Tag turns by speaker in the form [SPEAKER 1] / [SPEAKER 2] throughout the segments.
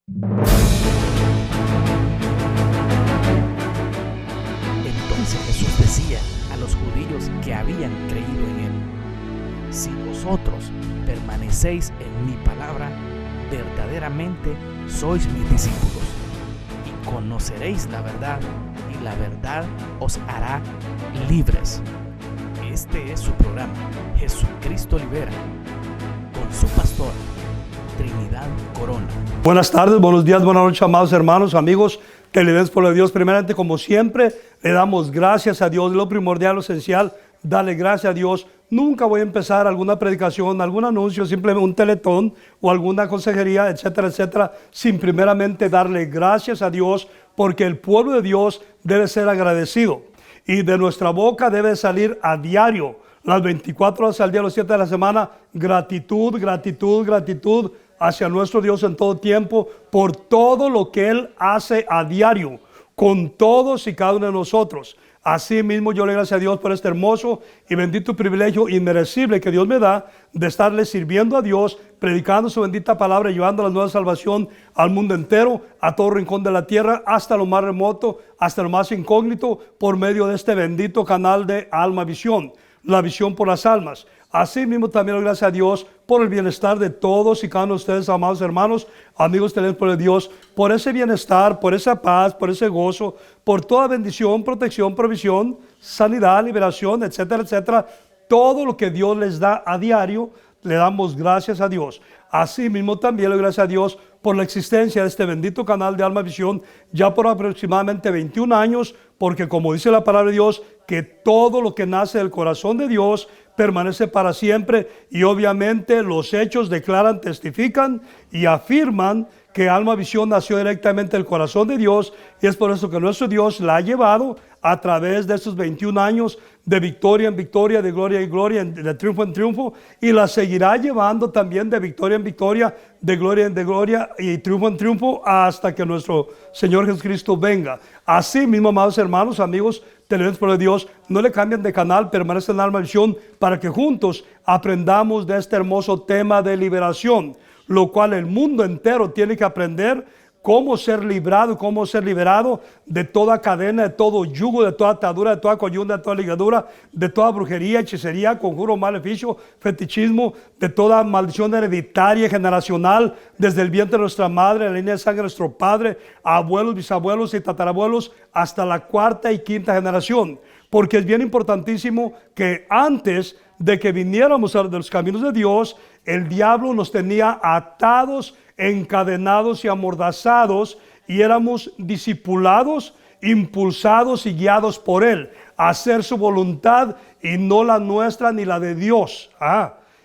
[SPEAKER 1] Entonces Jesús decía a los judíos que habían creído en él: si vosotros permanecéis en mi palabra, verdaderamente sois mis discípulos, y conoceréis la verdad, y la verdad os hará libres. Este es su programa, Jesucristo Libera, con su pastor, Trinidad Corona.
[SPEAKER 2] Buenas tardes, buenos días, buenas noches, amados hermanos, amigos televidentes por Dios. Primeramente, como siempre, le damos gracias a Dios. Lo primordial, lo esencial, darle gracias a Dios. Nunca voy a empezar alguna predicación, algún anuncio, simplemente un teletón o alguna consejería, etcétera, etcétera, sin primeramente darle gracias a Dios, porque el pueblo de Dios debe ser agradecido. Y de nuestra boca debe salir a diario, las 24 horas al día, los 7 de la semana, gratitud, gratitud, gratitud hacia nuestro Dios en todo tiempo, por todo lo que Él hace a diario, con todos y cada uno de nosotros. Así mismo yo le doy gracias a Dios por este hermoso y bendito privilegio inmerecible que Dios me da de estarle sirviendo a Dios, predicando su bendita palabra, llevando la nueva salvación al mundo entero, a todo rincón de la tierra, hasta lo más remoto, hasta lo más incógnito, por medio de este bendito canal de Alma Visión, la visión por las almas. Así mismo también le doy gracias a Dios por el bienestar de todos y cada uno de ustedes, amados hermanos, amigos televidentes por Dios, por ese bienestar, por esa paz, por ese gozo, por toda bendición, protección, provisión, sanidad, liberación, etcétera, etcétera. Todo lo que Dios les da a diario, le damos gracias a Dios. Así mismo también le doy gracias a Dios por la existencia de este bendito canal de Alma Visión, ya por aproximadamente 21 años, porque como dice la palabra de Dios, que todo lo que nace del corazón de Dios permanece para siempre, y obviamente los hechos declaran, testifican y afirman que Alma Visión nació directamente del corazón de Dios, y es por eso que nuestro Dios la ha llevado a través de estos 21 años de victoria en victoria, de gloria en gloria, de triunfo en triunfo, y la seguirá llevando también de victoria en victoria, de gloria en gloria y triunfo en triunfo, hasta que nuestro Señor Jesucristo venga. Así mismo, amados hermanos, amigos televidentes por Dios, no le cambien de canal, permanecen en Alma Visión, para que juntos aprendamos de este hermoso tema de liberación, lo cual el mundo entero tiene que aprender. Cómo ser librado, cómo ser liberado de toda cadena, de todo yugo, de toda atadura, de toda coyunda, de toda ligadura, de toda brujería, hechicería, conjuro, maleficio, fetichismo, de toda maldición hereditaria, generacional, desde el vientre de nuestra madre, la línea de sangre de nuestro padre, abuelos, bisabuelos y tatarabuelos, hasta la cuarta y quinta generación. Porque es bien importantísimo que antes de que viniéramos a los caminos de Dios, el diablo nos tenía atados, encadenados y amordazados, y éramos discipulados, impulsados y guiados por él a hacer su voluntad y no la nuestra ni la de Dios.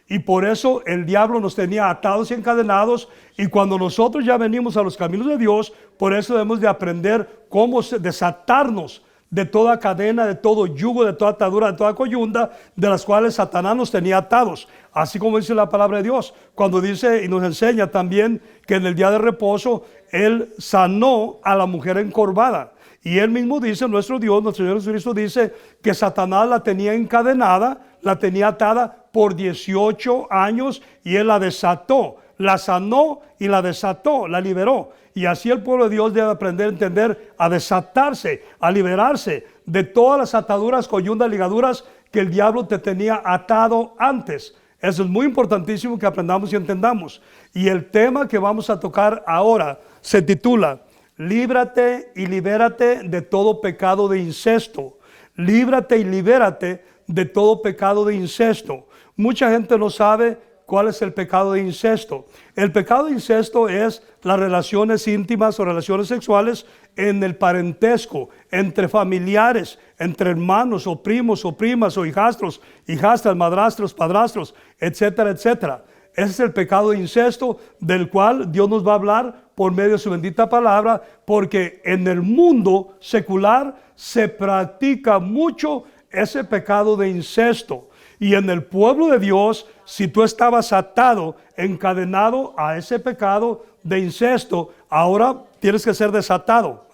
[SPEAKER 2] Y por eso el diablo nos tenía atados y encadenados, y cuando nosotros ya venimos a los caminos de Dios, por eso debemos de aprender cómo desatarnos de toda cadena, de todo yugo, de toda atadura, de toda coyunda, de las cuales Satanás nos tenía atados. Así como dice la palabra de Dios, cuando dice y nos enseña también que en el día de reposo Él sanó a la mujer encorvada. Y Él mismo dice, nuestro Dios, nuestro Señor Jesucristo dice que Satanás la tenía encadenada, la tenía atada por 18 años, y Él la desató, la sanó y la desató, la liberó. Y así el pueblo de Dios debe aprender a entender, a desatarse, a liberarse de todas las ataduras, coyundas, ligaduras que el diablo te tenía atado antes. Eso es muy importantísimo que aprendamos y entendamos. Y el tema que vamos a tocar ahora se titula: Líbrate y libérate de todo pecado de incesto. Líbrate y libérate de todo pecado de incesto. Mucha gente no sabe ¿cuál es el pecado de incesto? El pecado de incesto es las relaciones íntimas o relaciones sexuales en el parentesco, entre familiares, entre hermanos o primos o primas o hijastros, hijastras, madrastros, padrastros, etcétera, etcétera. Ese es el pecado de incesto, del cual Dios nos va a hablar por medio de su bendita palabra, porque en el mundo secular se practica mucho ese pecado de incesto. Y en el pueblo de Dios, si tú estabas atado, encadenado a ese pecado de incesto, ahora tienes que ser desatado.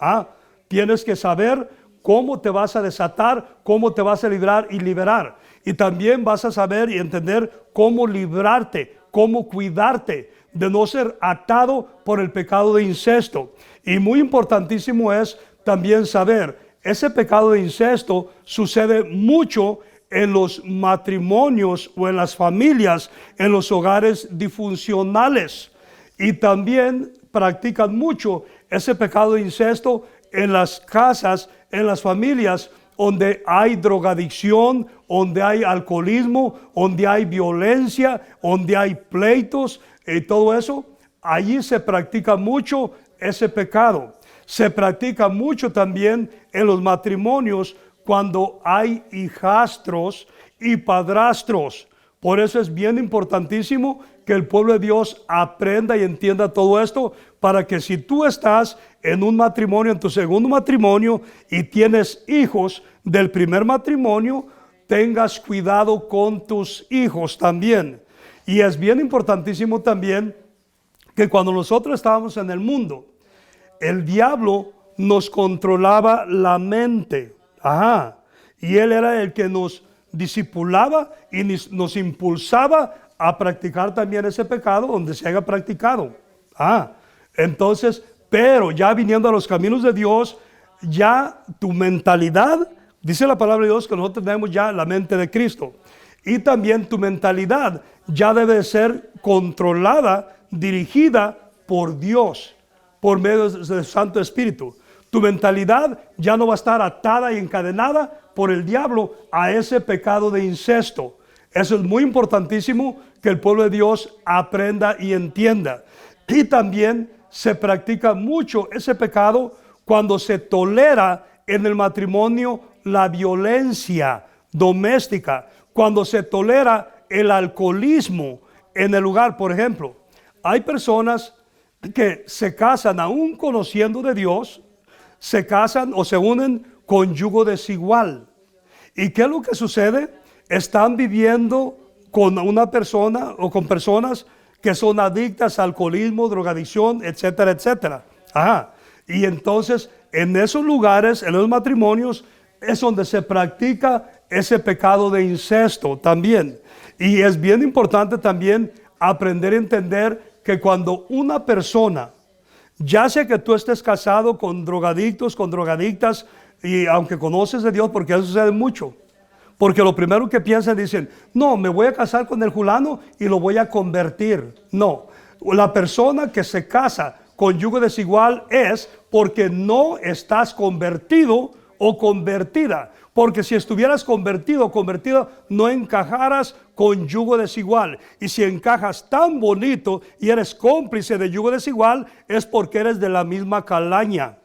[SPEAKER 2] Tienes que saber cómo te vas a desatar, cómo te vas a librar y liberar. Y también vas a saber y entender cómo librarte, cómo cuidarte de no ser atado por el pecado de incesto. Y muy importantísimo es también saber, ese pecado de incesto sucede mucho en los matrimonios o en las familias, en los hogares disfuncionales. Y también practican mucho ese pecado de incesto en las casas, en las familias donde hay drogadicción, donde hay alcoholismo, donde hay violencia, donde hay pleitos y todo eso. Allí se practica mucho ese pecado. Se practica mucho también en los matrimonios cuando hay hijastros y padrastros. Por eso es bien importantísimo que el pueblo de Dios aprenda y entienda todo esto, para que si tú estás en un matrimonio, en tu segundo matrimonio, y tienes hijos del primer matrimonio, tengas cuidado con tus hijos también. Y es bien importantísimo también que cuando nosotros estábamos en el mundo, el diablo nos controlaba la mente. Ajá. Y él era el que nos discipulaba y nos impulsaba a practicar también ese pecado donde se haya practicado. Entonces, pero ya viniendo a los caminos de Dios, ya tu mentalidad, dice la palabra de Dios que nosotros tenemos ya la mente de Cristo. Y también tu mentalidad ya debe ser controlada, dirigida por Dios, por medio del Santo Espíritu. Tu mentalidad ya no va a estar atada y encadenada por el diablo a ese pecado de incesto. Eso es muy importantísimo que el pueblo de Dios aprenda y entienda. Y también se practica mucho ese pecado cuando se tolera en el matrimonio la violencia doméstica, cuando se tolera el alcoholismo en el lugar. Por ejemplo, hay personas que se casan aún conociendo de Dios, se casan o se unen con yugo desigual. ¿Y qué es lo que sucede? Están viviendo con una persona o con personas que son adictas al alcoholismo, drogadicción, etcétera, etcétera. Y entonces en esos lugares, en los matrimonios, es donde se practica ese pecado de incesto también. Y es bien importante también aprender a entender que cuando una persona, ya sea que tú estés casado con drogadictos, con drogadictas, y aunque conoces de Dios, porque eso sucede mucho, porque lo primero que piensan, dicen, no, me voy a casar con el fulano y lo voy a convertir. No, la persona que se casa con yugo desigual es porque no estás convertido o convertida. Porque si estuvieras convertido o convertida, no encajaras con yugo desigual. Y si encajas tan bonito y eres cómplice de yugo desigual, es porque eres de la misma calaña.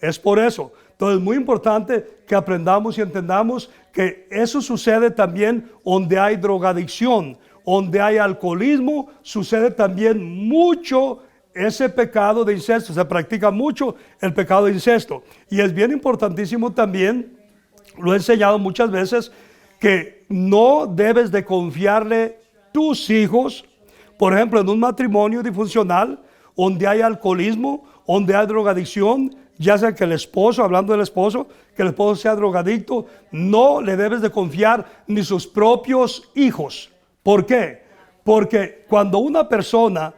[SPEAKER 2] Es por eso. Entonces es muy importante que aprendamos y entendamos que eso sucede también donde hay drogadicción, donde hay alcoholismo, sucede también mucho ese pecado de incesto. Se practica mucho el pecado de incesto. Y es bien importantísimo también, lo he enseñado muchas veces, que no debes de confiarle tus hijos, por ejemplo, en un matrimonio disfuncional, donde hay alcoholismo, donde hay drogadicción, ya sea que el esposo, hablando del esposo, que el esposo sea drogadicto, no le debes de confiar ni sus propios hijos. ¿Por qué? Porque cuando una persona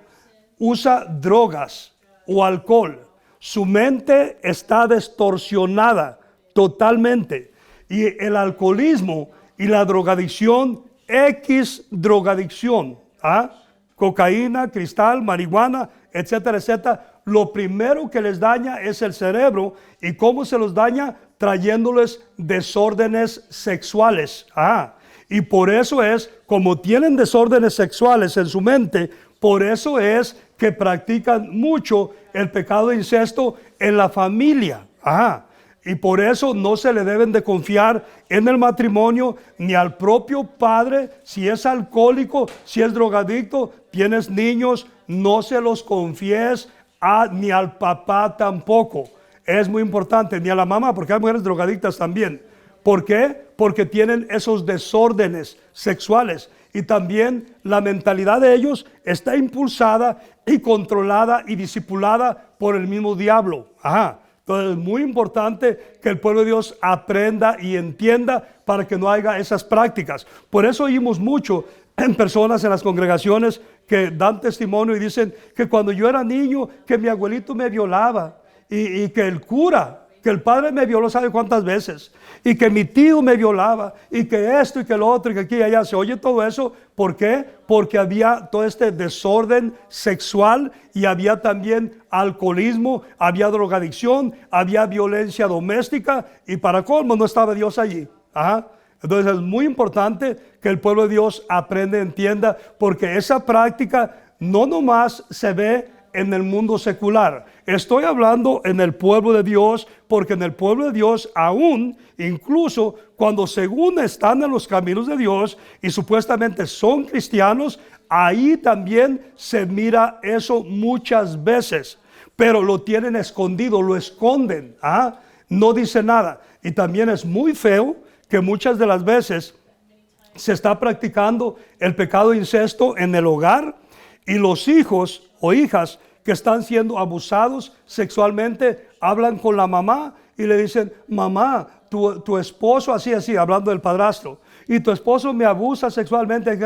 [SPEAKER 2] usa drogas o alcohol, su mente está distorsionada totalmente. Y el alcoholismo y la drogadicción, drogadicción, cocaína, cristal, marihuana, etcétera, etcétera, lo primero que les daña es el cerebro. ¿Y cómo se los daña? Trayéndoles desórdenes sexuales. Y por eso es, como tienen desórdenes sexuales en su mente, por eso es que practican mucho el pecado de incesto en la familia. Y por eso no se le deben de confiar en el matrimonio ni al propio padre. Si es alcohólico, si es drogadicto, tienes niños, no se los confíes ni al papá tampoco. Es muy importante, ni a la mamá, porque hay mujeres drogadictas también. ¿Por qué? Porque tienen esos desórdenes sexuales. Y también la mentalidad de ellos está impulsada y controlada y discipulada por el mismo diablo. Entonces es muy importante que el pueblo de Dios aprenda y entienda para que no haya esas prácticas. Por eso oímos mucho en personas en las congregaciones que dan testimonio y dicen que cuando yo era niño, que mi abuelito me violaba y que el cura, que el padre me violó sabe cuántas veces, y que mi tío me violaba, y que esto y que lo otro, y que aquí y allá. Se oye todo eso. ¿Por qué? Porque había todo este desorden sexual y había también alcoholismo, había drogadicción, había violencia doméstica, y para colmo no estaba Dios allí. Ajá. Entonces es muy importante que el pueblo de Dios aprenda y entienda, porque esa práctica no nomás se ve en el mundo secular. Estoy hablando en el pueblo de Dios, porque en el pueblo de Dios aún, incluso cuando según están en los caminos de Dios y supuestamente son cristianos, ahí también se mira eso muchas veces, pero lo tienen escondido, lo esconden, no dice nada. Y también es muy feo que muchas de las veces se está practicando el pecado de incesto en el hogar, y los hijos o hijas que están siendo abusados sexualmente hablan con la mamá y le dicen: mamá, tu esposo así, hablando del padrastro, y tu esposo me abusa sexualmente.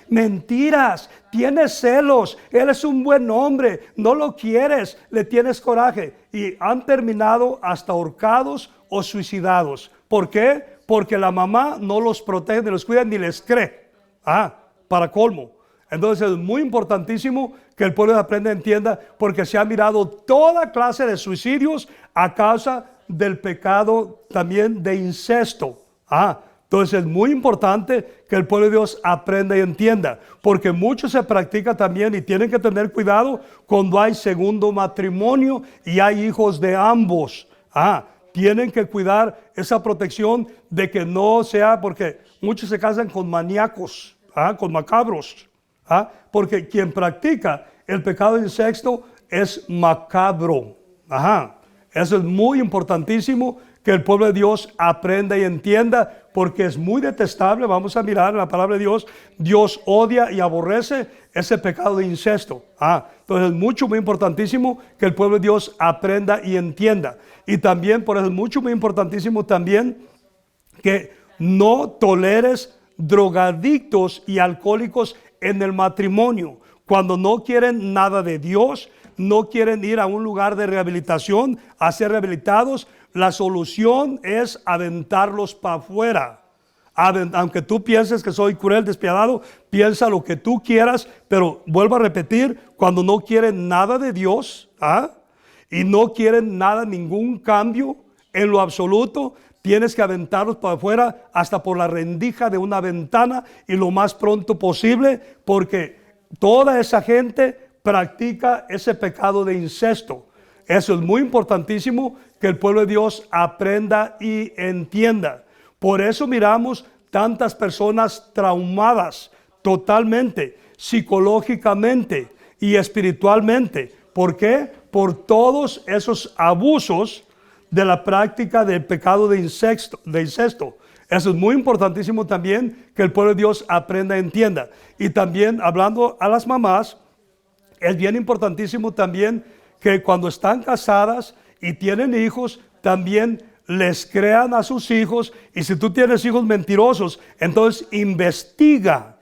[SPEAKER 2] Mentiras, tienes celos, él es un buen hombre, no lo quieres, le tienes coraje. Y han terminado hasta ahorcados o suicidados. ¿Por qué? Porque la mamá no los protege, ni los cuida, ni les cree. Para colmo. Entonces es muy importantísimo que el pueblo aprenda y entienda, porque se ha mirado toda clase de suicidios a causa del pecado también de incesto. Entonces es muy importante que el pueblo de Dios aprenda y entienda, porque mucho se practica también, y tienen que tener cuidado cuando hay segundo matrimonio y hay hijos de ambos. Tienen que cuidar esa protección de que no sea, porque muchos se casan con maníacos, con macabros. Porque quien practica el pecado de incesto es macabro. Eso es muy importantísimo que el pueblo de Dios aprenda y entienda, porque es muy detestable. Vamos a mirar en la palabra de Dios. Dios odia y aborrece ese pecado de incesto. Entonces es muy importantísimo que el pueblo de Dios aprenda y entienda. Y también, por eso es muy importantísimo también que no toleres drogadictos y alcohólicos en el matrimonio. Cuando no quieren nada de Dios, no quieren ir a un lugar de rehabilitación, a ser rehabilitados, la solución es aventarlos para afuera. Aunque tú pienses que soy cruel, despiadado, piensa lo que tú quieras, pero vuelvo a repetir, cuando no quieren nada de Dios, y no quieren nada, ningún cambio en lo absoluto, tienes que aventarlos para afuera, hasta por la rendija de una ventana, y lo más pronto posible, porque toda esa gente practica ese pecado de incesto. Eso es muy importantísimo que el pueblo de Dios aprenda y entienda. Por eso miramos tantas personas traumadas totalmente, psicológicamente y espiritualmente. ¿Por qué? Por todos esos abusos de la práctica del pecado de incesto. Eso es muy importantísimo también que el pueblo de Dios aprenda y entienda. Y también, hablando a las mamás, es bien importantísimo también que cuando están casadas y tienen hijos, también les crean a sus hijos. Y si tú tienes hijos mentirosos, entonces investiga.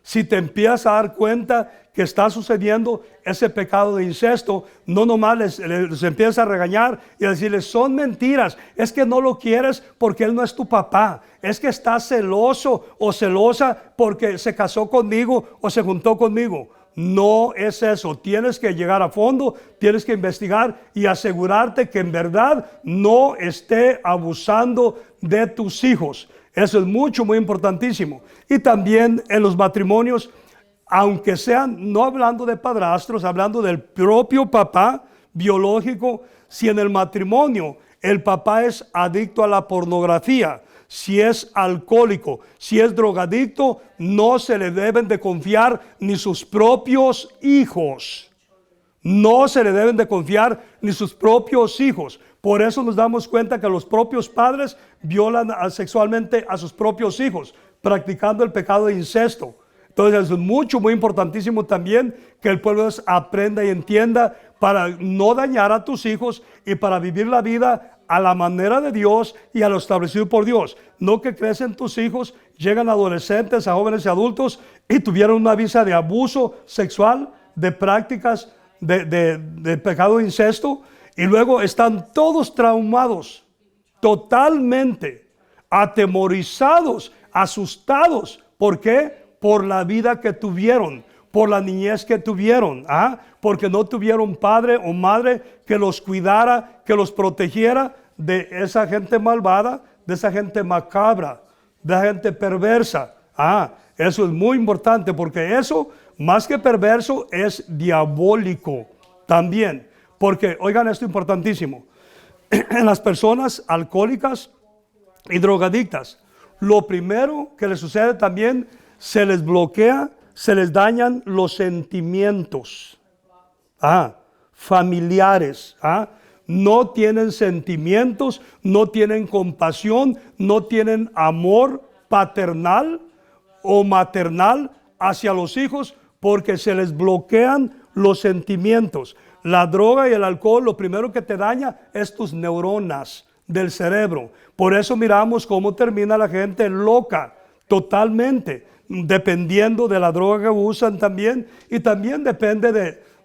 [SPEAKER 2] Si te empiezas a dar cuenta que está sucediendo ese pecado de incesto, no nomás les empiezas a regañar y a decirles: son mentiras, es que no lo quieres porque él no es tu papá, es que estás celoso o celosa porque se casó conmigo o se juntó conmigo. No es eso. Tienes que llegar a fondo, tienes que investigar y asegurarte que en verdad no esté abusando de tus hijos. Eso es muy importantísimo. Y también en los matrimonios, aunque sean, no hablando de padrastros, hablando del propio papá biológico, si en el matrimonio el papá es adicto a la pornografía, si es alcohólico, si es drogadicto, no se le deben de confiar ni sus propios hijos. No se le deben de confiar ni sus propios hijos. Por eso nos damos cuenta que los propios padres violan sexualmente a sus propios hijos, practicando el pecado de incesto. Entonces es muy importantísimo también que el pueblo aprenda y entienda, para no dañar a tus hijos y para vivir la vida a la manera de Dios y a lo establecido por Dios. No que crecen tus hijos, llegan adolescentes, a jóvenes y adultos y tuvieron una visa de abuso sexual, de prácticas de pecado de incesto, y luego están todos traumados, totalmente atemorizados, asustados. ¿Por qué? Por la vida que tuvieron, por la niñez que tuvieron, porque no tuvieron padre o madre que los cuidara, que los protegiera de esa gente malvada, de esa gente macabra, de esa gente perversa. Eso es muy importante, porque eso, más que perverso, es diabólico también. Porque, oigan esto importantísimo, en las personas alcohólicas y drogadictas, lo primero que les sucede también, se les bloquea, se les dañan los sentimientos familiares. No tienen sentimientos, no tienen compasión, no tienen amor paternal o maternal hacia los hijos, porque se les bloquean los sentimientos. La droga y el alcohol, lo primero que te daña es tus neuronas del cerebro. Por eso miramos cómo termina la gente loca, totalmente, dependiendo de la droga que usan también, y también depende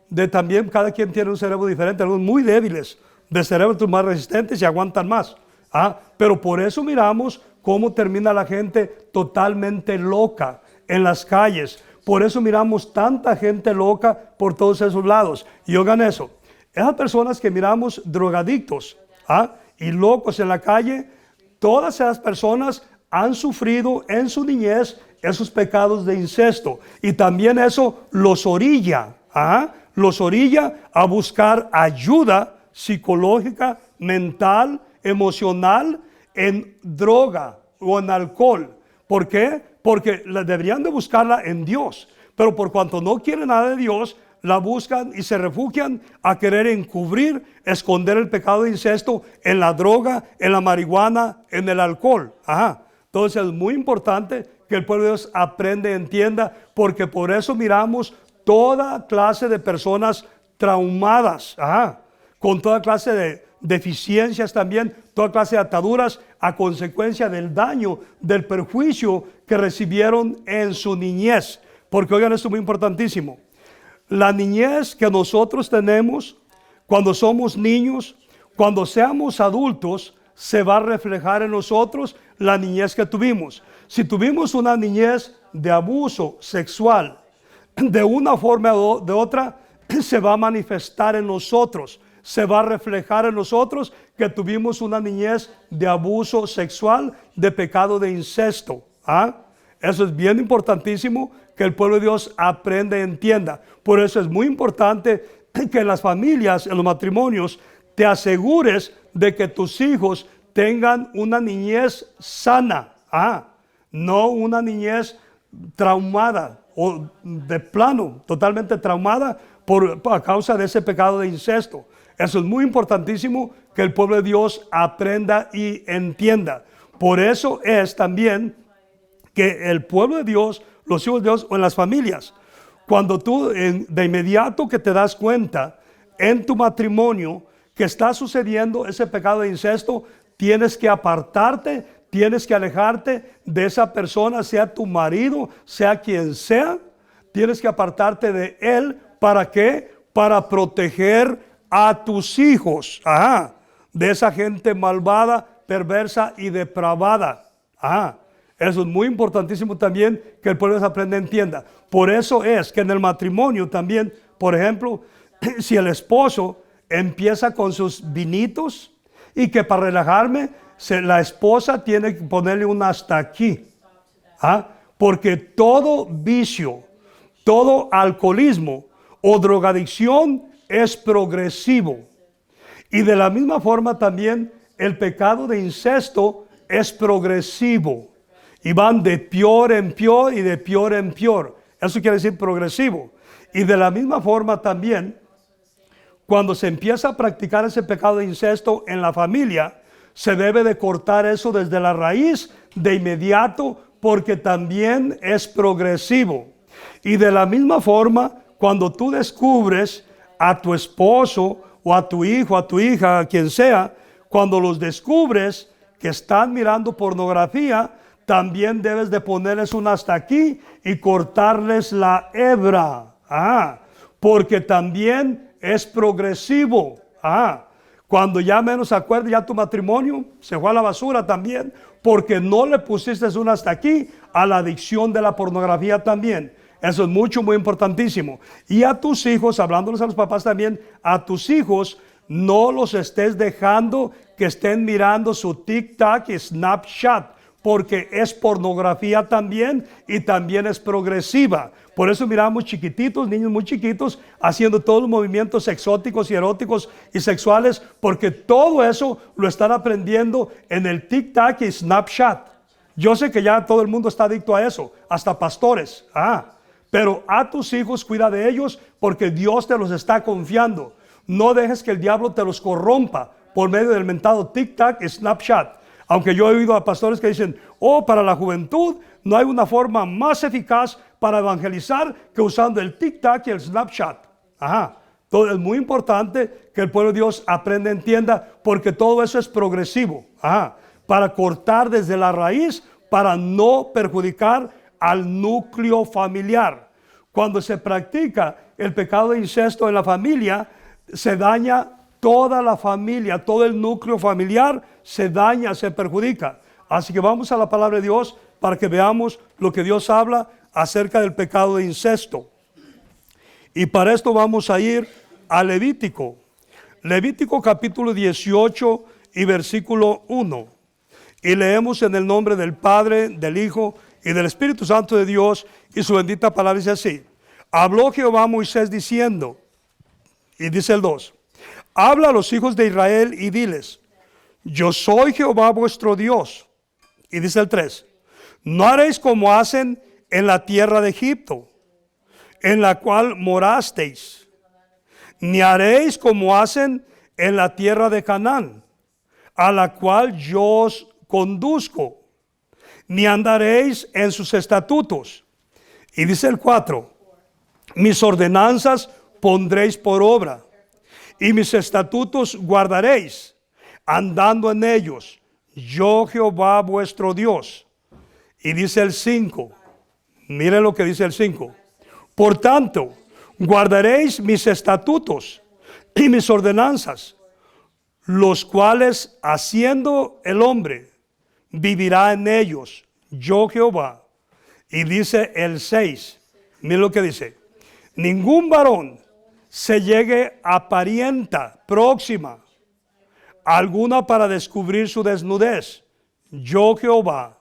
[SPEAKER 2] de también, cada quien tiene un cerebro diferente, algunos muy débiles de cerebro, otros más resistentes y aguantan más. Pero por eso miramos cómo termina la gente totalmente loca en las calles. Por eso miramos tanta gente loca por todos esos lados. Y oigan eso, esas personas que miramos drogadictos y locos en la calle, todas esas personas han sufrido en su niñez esos pecados de incesto. Y también eso los orilla a buscar ayuda psicológica, mental, emocional, en droga o en alcohol. ¿Por qué? Porque deberían de buscarla en Dios, pero por cuanto no quieren nada de Dios, la buscan y se refugian a querer encubrir, esconder el pecado de incesto en la droga, en la marihuana, en el alcohol. Entonces es muy importante que el pueblo de Dios aprenda y entienda, porque por eso miramos toda clase de personas traumadas, con toda clase de deficiencias también, toda clase de ataduras a consecuencia del daño, del perjuicio que recibieron en su niñez. Porque oigan, esto es muy importantísimo. La niñez que nosotros tenemos cuando somos niños, cuando seamos adultos, se va a reflejar en nosotros la niñez que tuvimos. Si tuvimos una niñez de abuso sexual, de una forma o de otra, se va a manifestar en nosotros, se va a reflejar en nosotros que tuvimos una niñez de abuso sexual, de pecado de incesto. Eso es bien importantísimo que el pueblo de Dios aprenda y entienda. Por eso es muy importante que en las familias, en los matrimonios, te asegures de que tus hijos tengan una niñez sana, no una niñez traumada o de plano, totalmente traumada a causa de ese pecado de incesto. Eso es muy importantísimo que el pueblo de Dios aprenda y entienda. Por eso es también que el pueblo de Dios, los hijos de Dios o en las familias, cuando tú de inmediato que te das cuenta en tu matrimonio que está sucediendo ese pecado de incesto, tienes que apartarte, tienes que alejarte de esa persona, sea tu marido, sea quien sea, tienes que apartarte de él. ¿Para qué? Para proteger a tus hijos de esa gente malvada, perversa y depravada. Eso es muy importantísimo también que el pueblo aprenda y entienda. Por eso es que en el matrimonio también, por ejemplo, si el esposo empieza con sus vinitos y que para relajarme, la esposa tiene que ponerle un hasta aquí. Porque todo vicio, todo alcoholismo o drogadicción es progresivo. Y de la misma forma también el pecado de incesto es progresivo. Y van de peor en peor y de peor en peor. Eso quiere decir progresivo. Y de la misma forma también, cuando se empieza a practicar ese pecado de incesto en la familia, se debe de cortar eso desde la raíz de inmediato, porque también es progresivo. Y de la misma forma, cuando tú descubres a tu esposo o a tu hijo, a tu hija, a quien sea, cuando los descubres que están mirando pornografía, también debes de ponerles un hasta aquí y cortarles la hebra. Porque también es progresivo. Cuando ya menos se acuerde, ya tu matrimonio se fue a la basura también, porque no le pusiste un hasta aquí a la adicción de la pornografía también. Eso es muy importantísimo. Y a tus hijos, hablándoles a los papás también, a tus hijos no los estés dejando que estén mirando su TikTok y Snapchat, porque es pornografía también y también es progresiva. Por eso miramos chiquititos, niños muy chiquitos, haciendo todos los movimientos exóticos y eróticos y sexuales, porque todo eso lo están aprendiendo en el TikTok y Snapchat. Yo sé que ya todo el mundo está adicto a eso, hasta pastores. Pero a tus hijos cuida de ellos, porque Dios te los está confiando. No dejes que el diablo te los corrompa por medio del mentado TikTok y Snapchat. Aunque yo he oído a pastores que dicen, para la juventud no hay una forma más eficaz para evangelizar que usando el TikTok y el Snapchat. Todo es muy importante que el pueblo de Dios aprenda, entienda, porque todo eso es progresivo. Para cortar desde la raíz, para no perjudicar al núcleo familiar. Cuando se practica el pecado de incesto en la familia, se daña toda la familia, todo el núcleo familiar se daña, se perjudica. Así que vamos a la palabra de Dios para que veamos lo que Dios habla acerca del pecado de incesto. Y para esto vamos a ir a Levítico. Levítico capítulo 18 y versículo 1. Y leemos en el nombre del Padre, del Hijo y del Espíritu Santo de Dios, y su bendita palabra dice así. Habló Jehová a Moisés diciendo, y dice el 2, habla a los hijos de Israel y diles, yo soy Jehová vuestro Dios. Y dice el 3, no haréis como hacen en la tierra de Egipto, en la cual morasteis, ni haréis como hacen en la tierra de Canaán, a la cual yo os conduzco, ni andaréis en sus estatutos. Y dice el 4, mis ordenanzas pondréis por obra, y mis estatutos guardaréis, andando en ellos, yo Jehová vuestro Dios. Y dice el 5, mire lo que dice el 5, por tanto, guardaréis mis estatutos y mis ordenanzas, los cuales haciendo el hombre, vivirá en ellos, yo Jehová. Y dice el 6, mire lo que dice, ningún varón se llegue a parienta próxima alguna para descubrir su desnudez, yo Jehová.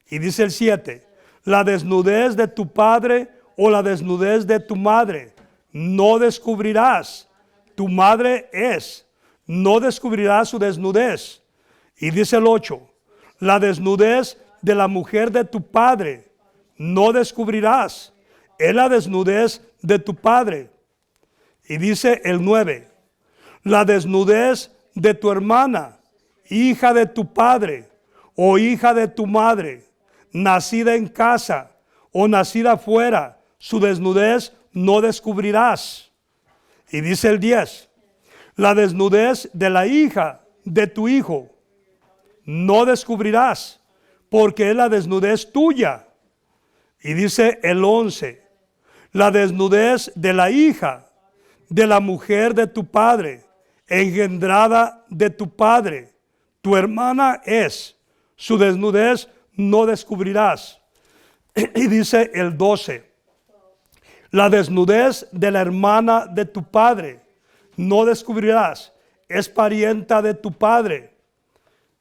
[SPEAKER 2] Y dice el 7, la desnudez de tu padre o la desnudez de tu madre no descubrirás, tu madre es, no descubrirás su desnudez. Y dice el 8, la desnudez de la mujer de tu padre no descubrirás, es la desnudez de tu padre. Y dice el 9, la desnudez de tu hermana, hija de tu padre o hija de tu madre, nacida en casa o nacida fuera, su desnudez no descubrirás. Y dice el 10, la desnudez de la hija de tu hijo no descubrirás, porque es la desnudez tuya. Y dice el 11, la desnudez de la hija de la mujer de tu padre, engendrada de tu padre, tu hermana es, su desnudez no descubrirás. Y dice el 12, la desnudez de la hermana de tu padre no descubrirás, es parienta de tu padre.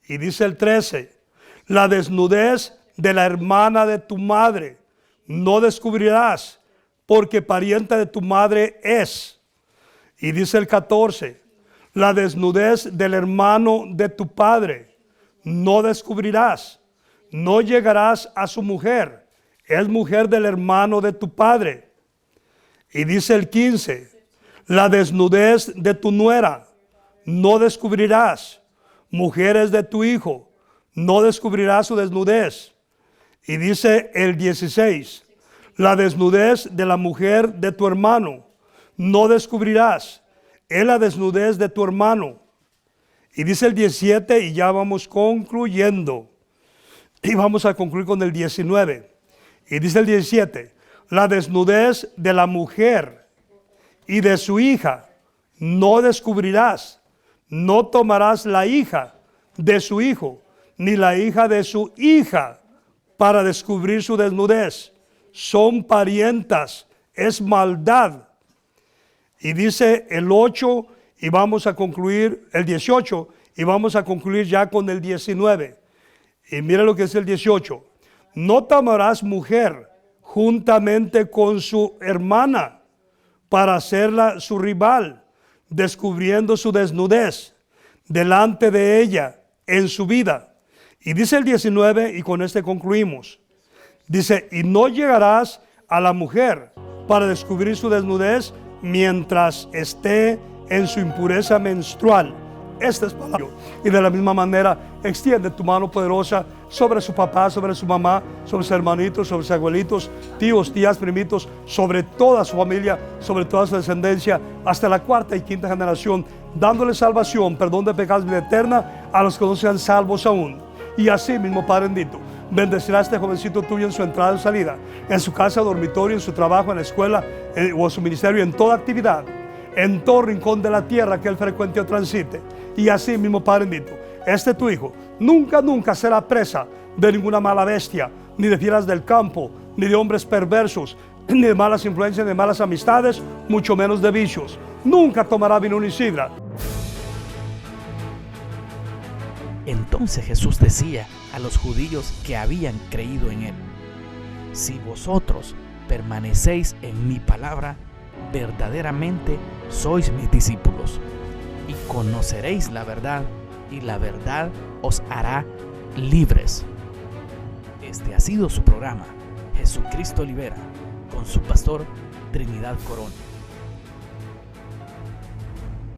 [SPEAKER 2] Y dice el 13, la desnudez de la hermana de tu madre no descubrirás, porque parienta de tu madre es. Y dice el 14, la desnudez del hermano de tu padre no descubrirás, no llegarás a su mujer, es mujer del hermano de tu padre. Y dice el 15, la desnudez de tu nuera no descubrirás, mujeres de tu hijo no descubrirás su desnudez. Y dice el 16, la desnudez de la mujer de tu hermano no descubrirás, es la desnudez de tu hermano. Y dice el 17, y ya vamos concluyendo, Y vamos a concluir con el 19. Y dice el 17, la desnudez de la mujer y de su hija no descubrirás. No tomarás la hija de su hijo, ni la hija de su hija, para descubrir su desnudez. Son parientas, es maldad. Y dice el 8, y vamos a concluir el 18, y vamos a concluir ya con el 19. Y mira lo que es el 18. No tomarás mujer juntamente con su hermana para hacerla su rival, descubriendo su desnudez delante de ella en su vida. Y dice el 19, y con este concluimos. Dice, y no llegarás a la mujer para descubrir su desnudez mientras esté en su impureza menstrual. Esta es palabra. Y de la misma manera, extiende tu mano poderosa sobre su papá, sobre su mamá, sobre sus hermanitos, sobre sus abuelitos, tíos, tías, primitos, sobre toda su familia, sobre toda su descendencia, hasta la cuarta y quinta generación, dándole salvación, perdón de pecados, vida eterna a los que no sean salvos aún. Y así mismo, Padre bendito, bendecirá a este jovencito tuyo en su entrada y salida, en su casa, dormitorio, en su trabajo, en la escuela o en su ministerio, en toda actividad, en todo rincón de la tierra que él frecuente o transite. Y así mismo, Padre bendito, este tu hijo nunca será presa de ninguna mala bestia, ni de fieras del campo, ni de hombres perversos, ni de malas influencias, ni de malas amistades, mucho menos de vicios. Nunca tomará vino ni sidra.
[SPEAKER 1] Entonces Jesús decía a los judíos que habían creído en él: si vosotros permanecéis en mi palabra, verdaderamente sois mis discípulos, y conoceréis la verdad, y la verdad os hará libres. Este ha sido su programa, Jesucristo Libera, con su pastor Trinidad Corona.